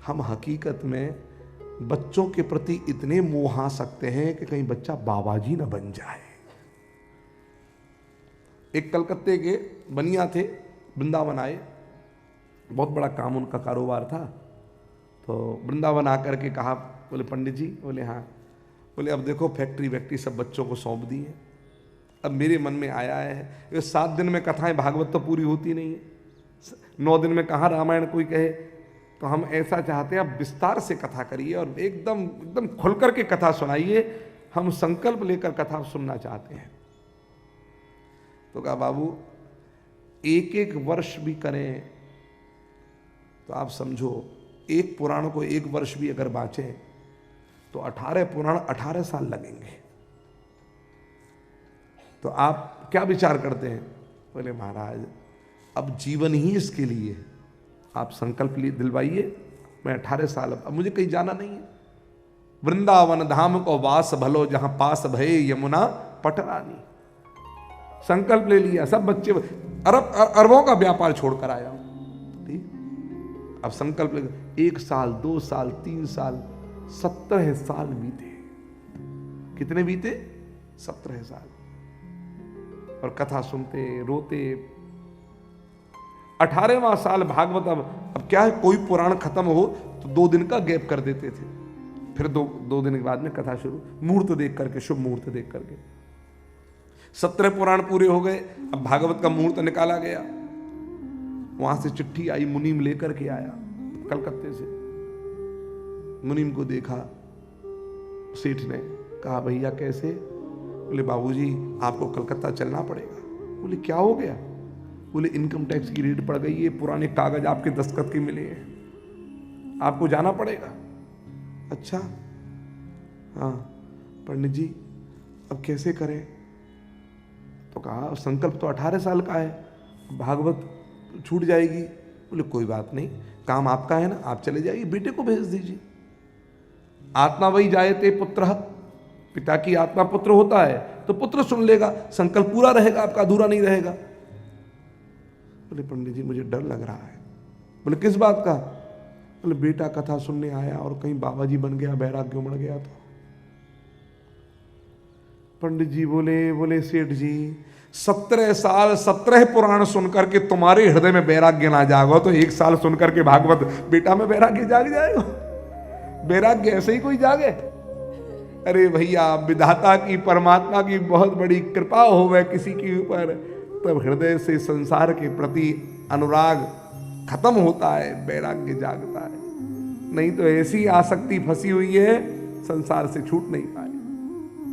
हम हकीकत में बच्चों के प्रति इतने मोह आ सकते हैं कि कहीं बच्चा बाबा जी न बन जाए। एक कलकत्ते के बनिया थे, वृंदावन आए, बहुत बड़ा काम उनका कारोबार था। तो वृंदावन आकर के कहा, बोले पंडित जी, बोले हाँ, बोले अब देखो फैक्ट्री वैक्ट्री सब बच्चों को सौंप दी है। अब मेरे मन में आया है, ये 7 दिन में कथाएं भागवत तो पूरी होती नहीं है, 9 दिन में कहाँ रामायण कोई कहे, तो हम ऐसा चाहते हैं अब विस्तार से कथा करिए और एकदम एकदम खुल करके कथा सुनाइए, हम संकल्प लेकर कथा सुनना चाहते हैं। तो कहा बाबू 1-1 वर्ष भी करें तो आप समझो, एक पुराण को 1 वर्ष भी अगर बाँचे तो 18 पुराण 18 साल लगेंगे। तो आप क्या विचार करते हैं? बोले महाराज अब जीवन ही इसके लिए, आप संकल्प लिए दिलवाइए, मैं 18 साल, अब मुझे कहीं जाना नहीं है। वृंदावन धाम को वास भलो, जहां पास भये यमुना पटरानी। संकल्प ले लिया, सब बच्चे अरबों का व्यापार छोड़कर आया। ठीक, अब संकल्प ले, 1 साल 2 साल 3 साल 17 साल बीते। कितने बीते? 17 साल। और कथा सुनते रोते। 18वां साल भागवत, अब क्या है, कोई पुराण खत्म हो तो 2 दिन का गैप कर देते थे, फिर दो दिन के बाद में कथा शुरू, मुहूर्त देख करके, शुभ मुहूर्त देख करके। 17 पुराण पूरे हो गए, अब भागवत का मुहूर्त निकाला गया। वहां से चिट्ठी आई, मुनीम लेकर के आया कलकत्ते से। मुनीम को देखा, सेठ ने कहा भैया कैसे? बोले बाबूजी आपको कलकत्ता चलना पड़ेगा। बोले क्या हो गया? बोले इनकम टैक्स की रेड पड़ गई है, पुराने कागज आपके दस्तखत के मिले हैं, आपको जाना पड़ेगा। अच्छा हाँ पंडित जी अब कैसे करें? तो कहा संकल्प तो 18 साल का है, भागवत छूट जाएगी। बोले कोई बात नहीं, काम आपका है ना, आप चले जाइए, बेटे को भेज दीजिए। आत्मा वही जायते पुत्र, पिता की आत्मा पुत्र होता है तो पुत्र सुन लेगा, संकल्प पूरा रहेगा, आपका अधूरा नहीं रहेगा। बोले पंडित जी मुझे डर लग रहा है। बोले किस बात का? बोले बेटा कथा सुनने आया और कहीं बाबा जी बन गया, वैराग्य उमड़ गया तो। पंडित जी बोले सेठ जी 17 साल 17 पुराण सुनकर के तुम्हारे हृदय में वैराग्य ना जागो तो 1 साल सुनकर के भागवत बेटा में वैराग्य जाग जाएगा? वैराग्य ऐसे ही कोई जागे? अरे भैया विधाता की, परमात्मा की बहुत बड़ी कृपा हो वह किसी के ऊपर, तब हृदय से संसार के प्रति अनुराग खत्म होता है, वैराग्य जागता है। नहीं तो ऐसी आसक्ति फंसी हुई है, संसार से छूट नहीं पाए।